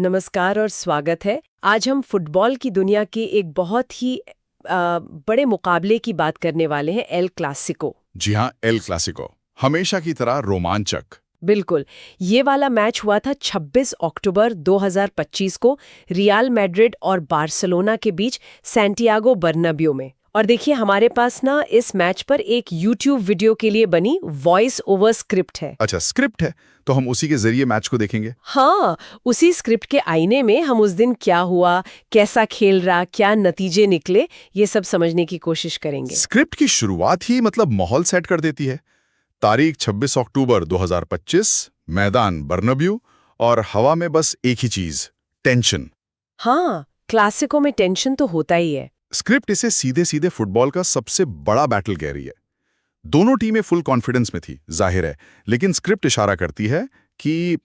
नमस्कार और स्वागत है। आज हम फुटबॉल की दुनिया के एक बहुत ही बड़े मुकाबले की बात करने वाले हैं, एल क्लासिको। जी हाँ, एल क्लासिको हमेशा की तरह रोमांचक। बिल्कुल। ये वाला मैच हुआ था 26 अक्टूबर 2025 को रियल मैड्रिड और बार्सिलोना के बीच सैंटियागो बर्नब्यू में। और देखिए, हमारे पास ना इस मैच पर एक YouTube वीडियो के लिए बनी वॉइस ओवर स्क्रिप्ट है। अच्छा, स्क्रिप्ट है तो हम उसी के जरिए मैच को देखेंगे। हाँ, उसी स्क्रिप्ट के आईने में हम उस दिन क्या हुआ, कैसा खेल रहा, क्या नतीजे निकले, ये सब समझने की कोशिश करेंगे। स्क्रिप्ट की शुरुआत ही मतलब माहौल सेट कर देती है। तारीख 26 अक्टूबर 2025, मैदान बर्नब्यू, और हवा में बस एक ही चीज, टेंशन। हाँ, क्लासिको में टेंशन तो होता ही है। स्क्रिप्ट इसे सीधे सीधे फुटबॉल का सबसे बड़ा बैटल कह रही है। दोनों टीमें फुल कॉन्फिडेंस में थी, जाहिर है, लेकिन स्क्रिप्ट इशारा करती है कि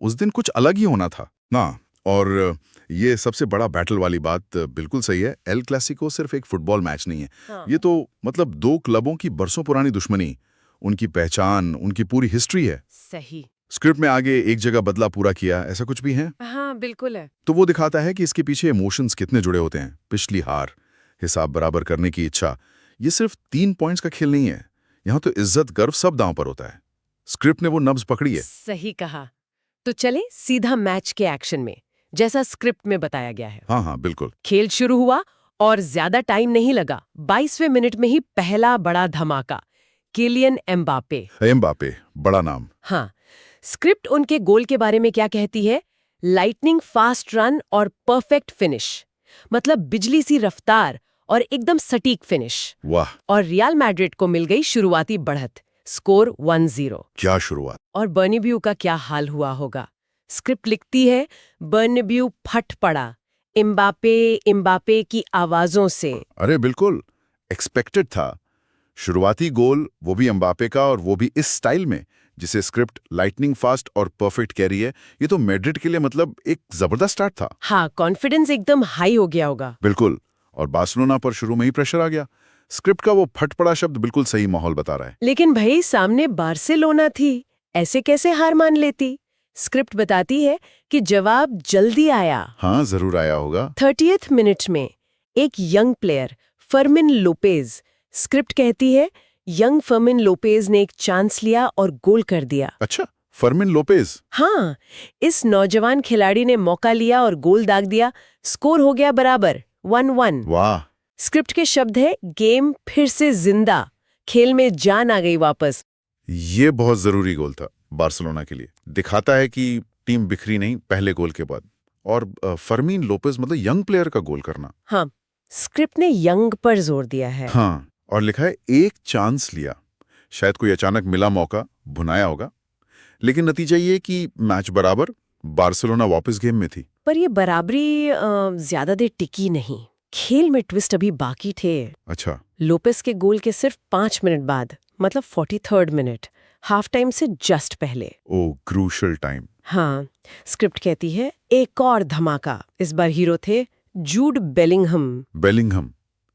उस दिन कुछ अलग ही होना था ना। और ये सबसे बड़ा बैटल वाली बात बिल्कुल सही है। एल क्लासिको सिर्फ एक फुटबॉल मैच नहीं है। हाँ। ये तो मतलब दो क्लबों की बरसों पुरानी दुश्मनी, उनकी पहचान, उनकी पूरी हिस्ट्री है। सही। स्क्रिप्ट में आगे एक जगह बदला पूरा किया, ऐसा कुछ भी है। हाँ, बिल्कुल है। तो वो दिखाता है कि इसके पीछे इमोशंस कितने जुड़े होते हैं। पिछली हार, हिसाब बराबर करने की इच्छा, ये सिर्फ 3 पॉइंट्स का खेल नहीं है। यहाँ तो इज्जत, गर्व सब दांव पर होता है। स्क्रिप्ट ने वो नब्ज पकड़ी है। सही कहा। तो चले सीधा मैच के एक्शन में, जैसा स्क्रिप्ट में बताया गया है। हाँ, बिल्कुल। खेल शुरू हुआ और ज्यादा टाइम नहीं लगा। 22वें मिनट में ही पहला बड़ा धमाका, किलियन एम्बापे। एम्बापे, बड़ा नाम। हाँ, स्क्रिप्ट उनके गोल के बारे में क्या कहती है? लाइटनिंग फास्ट रन और परफेक्ट फिनिश, मतलब बिजली सी रफ्तार और एकदम सटीक फिनिश। वाह, और रियल मैड्रिड को मिल गई शुरुआती बढ़त, स्कोर 1-0। क्या शुरुआत। और बर्नब्यू का क्या हाल हुआ होगा? स्क्रिप्ट लिखती है, बर्नब्यू फट पड़ा एम्बापे की आवाजों से। अरे बिल्कुल, एक्सपेक्टेड था। शुरुआती गोल, वो भी एम्बापे का, और वो भी इस स्टाइल में जिसे स्क्रिप्ट लाइटनिंग फास्ट और परफेक्ट कह रही है। ये तो मैड्रिड के लिए मतलब एक जबरदस्त स्टार्ट था। हाँ, कॉन्फिडेंस एकदम हाई हो गया होगा। बिल्कुल। और बार्सिलोना पर शुरू में ही प्रेशर आ गया। स्क्रिप्ट का वो फट पड़ा शब्द बिल्कुल सही माहौल बता रहा है। लेकिन भाई, सामने बार्सिलोना थी, ऐसे कैसे हार मान लेती? स्क्रिप्ट बताती है कि जवाब जल्दी आया। हाँ, जरूर आया होगा। 30th मिनट में एक young player, Fermin Lopez, script कहती है, यंग फर्मिन लोपेज ने एक चांस लिया और गोल कर दिया। अच्छा, फर्मिन लोपेज। हाँ, इस नौजवान खिलाड़ी ने मौका लिया और गोल दाग दिया। स्कोर हो गया बराबर, 1-1। वाह। स्क्रिप्ट के शब्द है, गेम फिर से जिंदा, खेल में जान आ गई वापस। ये बहुत जरूरी गोल था बार्सिलोना के लिए। दिखाता है कि टीम बिखरी नहीं पहले गोल के बाद। और फर्मीन लोपेज मतलब यंग प्लेयर का गोल करना। हाँ, स्क्रिप्ट ने यंग पर जोर दिया है। हाँ, और लिखा है एक चांस लिया। शायद कोई अचानक मिला मौका, भुनाया होगा। लेकिन नतीजा ये कि मैच बराबर, बार्सिलोना वापस गेम में थी। पर ये बराबरी ज्यादा देर टिकी नहीं। खेल में ट्विस्ट अभी बाकी थे। अच्छा। लोपेस के गोल के सिर्फ 5 मिनट बाद, मतलब 43rd मिनट, हाफ टाइम से जस्ट पहले। ओ, क्रूशल टाइम। हाँ, स्क्रिप्ट कहती है, एक और धमाका। इस बार हीरो थे जूड बेलिंघम,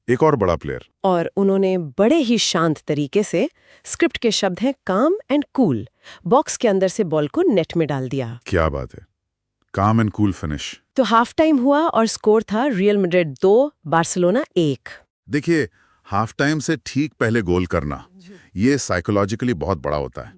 एक और बड़ा प्लेयर। और उन्होंने बड़े ही शांत तरीके से, स्क्रिप्ट के शब्द हैं काम एंड कूल, बॉक्स के अंदर से बॉल को नेट में डाल दिया। क्या बात है, काम एंड कूल फिनिश। तो हाफ टाइम हुआ और स्कोर था रियल मैड्रिड 2, बार्सिलोना 1। देखिए, हाफ टाइम से ठीक पहले गोल करना, ये साइकोलॉजिकली बहुत बड़ा होता है।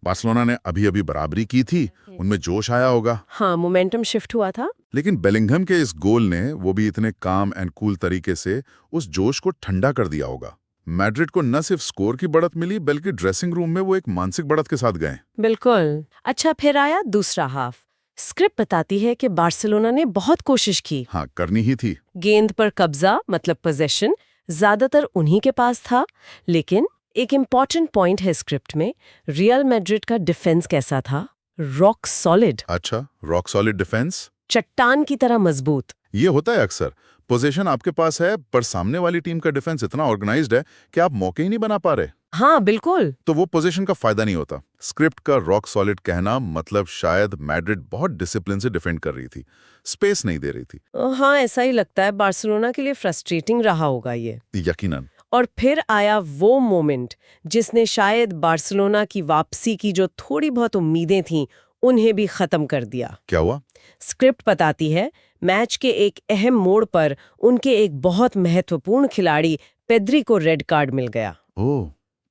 बार्सिलोना ने अभी अभी बराबरी की थी, उनमें जोश आया होगा। हाँ, मोमेंटम शिफ्ट हुआ था। लेकिन बेलिंघम के इस गोल ने, वो भी इतने काम एंड कूल तरीके से, उस जोश को ठंडा कर दिया होगा। मैड्रिड को न सिर्फ स्कोर की बढ़त मिली, बल्कि ड्रेसिंग रूम में वो एक मानसिक बढ़त के साथ गए। बिल्कुल। अच्छा, फिर आया दूसरा हाफ। स्क्रिप्ट बताती है कि बार्सिलोना ने बहुत कोशिश की। हाँ, करनी ही थी। गेंद पर कब्जा, मतलब पोजेशन, ज्यादातर उन्हीं के पास था। लेकिन एक इम्पॉर्टेंट पॉइंट है स्क्रिप्ट में, रियल मैड्रिड का डिफेंस कैसा था? Rock solid. अच्छा, रॉक सॉलिड डिफेंस। चट्टान की तरह मजबूत। ये होता है अक्सर। पोजीशन आपके पास है, पर सामने वाली टीम का डिफेंस इतना ऑर्गेनाइज्ड है कि आप मौके ही नहीं बना पा रहे। हाँ, बिल्कुल। तो वो पोजीशन का फायदा नहीं होता। स्क्रिप्ट का रॉक सॉलिड कहना मतलब शायद मैड्रिड बहुत डिसिप्लिन से डिफेंड कर रही थी, स्पेस नहीं दे रही थी। हाँ, ऐसा ही लगता है। बार्सिलोना के लिए फ्रस्ट्रेटिंग रहा होगा ये। यकीनन। और फिर आया वो मोमेंट जिसने शायद बार्सिलोना की वापसी की जो थोड़ी बहुत उम्मीदें थीं, उन्हें भी खत्म कर दिया। क्या हुआ? स्क्रिप्ट बताती है मैच के एक अहम मोड़ पर उनके एक बहुत महत्वपूर्ण खिलाड़ी पेद्री को रेड कार्ड मिल गया। ओह,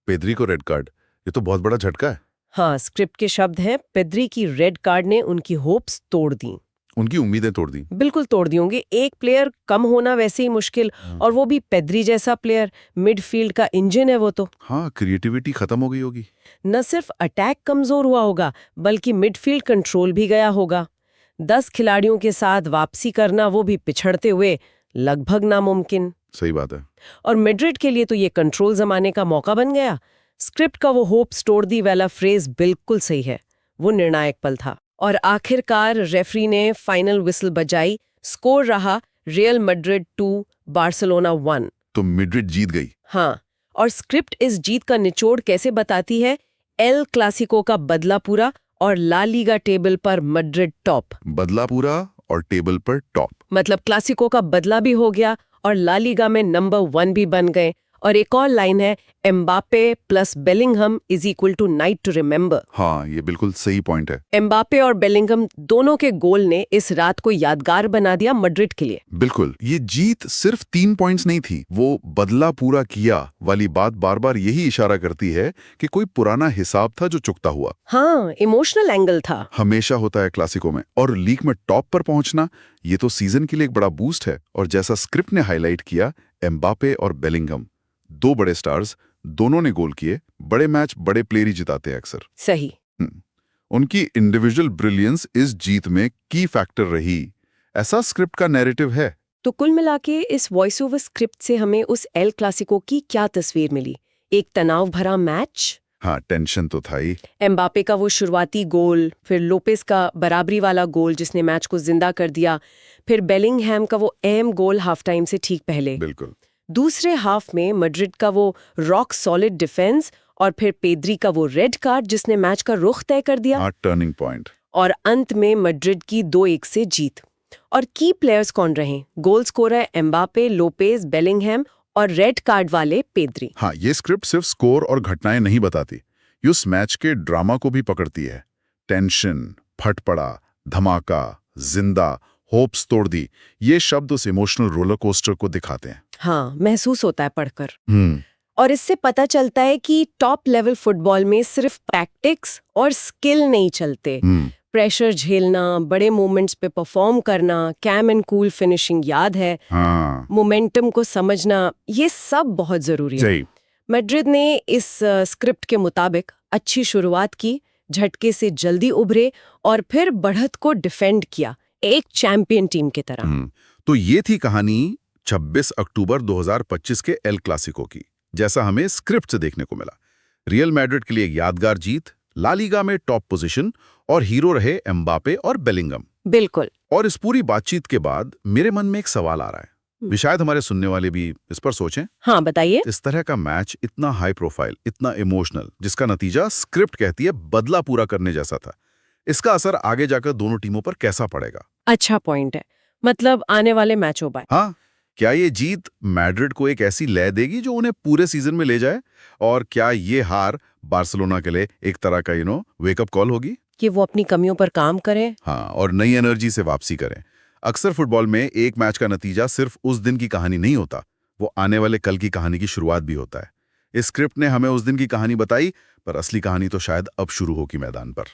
पेद्री को रेड कार्ड, ये तो बहुत बड़ा झटका है। हाँ, स्क्रिप्ट के शब्द हैं, पेद्री की रेड कार्ड ने उनकी होप्स तोड़ दी। उनकी उम्मीदें तोड़ दी। बिल्कुल तोड़ दी होंगी। एक प्लेयर कम होना वैसे ही मुश्किल, और वो भी पेद्री जैसा प्लेयर, मिडफील्ड का इंजन है वो तो। हाँ, क्रिएटिविटी खत्म हो गई होगी। न सिर्फ अटैक कमजोर हुआ होगा, बल्कि मिडफील्ड कंट्रोल भी गया होगा। 10 खिलाड़ियों के साथ वापसी करना, वो भी पिछड़ते हुए, लगभग नामुमकिन। सही बात है। और मैड्रिड के लिए तो ये कंट्रोल जमाने का मौका बन गया। स्क्रिप्ट का वो होप्स तोड़ दी वाला फ्रेज बिल्कुल सही है। वो निर्णायक पल था। और आखिरकार रेफरी ने फाइनल विसल बजाई। स्कोर रहा रियल मैड्रिड 2 बार्सिलोना 1। तो मैड्रिड जीत गई। हाँ, और स्क्रिप्ट इस जीत का निचोड़ कैसे बताती है? एल क्लासिको का बदला पूरा और ला लीगा टेबल पर मैड्रिड टॉप। बदला पूरा और टेबल पर टॉप। मतलब क्लासिको का बदला भी हो गया और ला लीगा में नंबर 1 भी बन गए। और एक और लाइन है, Mbappe plus Bellingham is equal to night to remember. हाँ, ये बिल्कुल सही पॉइंट है। एम्बापे और बेलिंगहम दोनों के गोल ने इस रात को यादगार बना दिया मैड्रिड के लिए। बिल्कुल, ये जीत सिर्फ 3 पॉइंट्स नहीं थी। वो बदला पूरा किया वाली बात बार बार यही इशारा करती है कि कोई पुराना हिसाब था जो चुकता हुआ। हाँ, इमोशनल एंगल था। हमेशा होता है क्लासिको में। और लीग में टॉप पर पहुंचना, ये तो सीजन के लिए एक बड़ा बूस्ट है। और जैसा स्क्रिप्ट ने हाईलाइट किया, एम्बापे और बेलिंगहम, 2 बड़े स्टार्स, दोनों ने गोल किए। बड़े मैच बड़े प्लेयर ही जिताते हैं अक्सर। सही। उनकी इंडिविजुअल ब्रिलियंस इस जीत में की फैक्टर रही, ऐसा स्क्रिप्ट का नैरेटिव है। तो कुल मिलाके इस वॉइस ओवर स्क्रिप्ट से हमें उस एल क्लासिको की क्या तस्वीर मिली? एक तनाव भरा मैच। हाँ, टेंशन तो था ही। एम्बापे का वो शुरुआती गोल, फिर लोपेस का बराबरी वाला गोल जिसने मैच को जिंदा कर दिया, फिर बेलिंगहैम का वो अहम गोल हाफ टाइम से ठीक पहले। बिल्कुल। दूसरे हाफ में मैड्रिड का वो रॉक सॉलिड डिफेंस, और फिर पेद्री का वो रेड कार्ड जिसने मैच का रुख तय कर दिया। हाँ, टर्निंग पॉइंट। और अंत में मैड्रिड की 2-1 से जीत। और की प्लेयर्स कौन रहे? Goal scorer Mbappe, Lopez, Bellingham और रेड कार्ड वाले पेद्री। हाँ, ये स्क्रिप्ट सिर्फ स्कोर और घटनाएं नहीं बताती, ये उस मैच के ड्रामा को भी पकड़ती है। टेंशन, फटपड़ा, धमाका, जिंदा, होप्स तोड़ दी, ये शब्द उस इमोशनल रोलर कोस्टर को दिखाते हैं। हाँ, महसूस होता है पढ़कर। और इससे पता चलता है कि टॉप लेवल फुटबॉल में सिर्फ टैक्टिक्स और स्किल नहीं चलते। प्रेशर झेलना, बड़े मोमेंट्स पे परफॉर्म करना, कैम एंड कूल फिनिशिंग याद है, हाँ, मोमेंटम को समझना, ये सब बहुत जरूरी है। मैड्रिड ने इस स्क्रिप्ट के मुताबिक अच्छी शुरुआत की, झटके से जल्दी उभरे और फिर बढ़त को डिफेंड किया, एक चैंपियन टीम की तरह। तो ये थी कहानी 26 अक्टूबर 2025 के एल क्लासिको की, जैसा हमें स्क्रिप्ट से देखने को मिला। रियल मैड्रिड के लिए एक यादगार जीत, ला लीगा में टॉप पोजीशन, और हीरो रहे एम्बापे और बेलिंगहम। बिल्कुल। और इस पूरी बातचीत के बाद मेरे मन में एक सवाल आ रहा है, शायद हमारे सुनने वाले भी इस पर सोचें। हाँ, बताइए। इस तरह का मैच, इतना हाई प्रोफाइल, इतना इमोशनल, जिसका नतीजा स्क्रिप्ट कहती है बदला पूरा करने जैसा था, इसका असर आगे जाकर दोनों टीमों पर कैसा पड़ेगा? अच्छा पॉइंट है। मतलब आने वाले मैचों पर। हाँ, क्या ये जीत मैड्रिड को एक ऐसी लय देगी जो उन्हें पूरे सीजन में ले जाए? और क्या ये हार बार्सिलोना के लिए एक तरह का वेकअप कॉल होगी कि वो अपनी कमियों पर काम करें? हाँ, और नई एनर्जी से वापसी करें। अक्सर फुटबॉल में एक मैच का नतीजा सिर्फ उस दिन की कहानी नहीं होता, वो आने वाले कल की कहानी की शुरुआत भी होता है। इस स्क्रिप्ट ने हमें उस दिन की कहानी बताई, पर असली कहानी तो शायद अब शुरू होगी मैदान पर।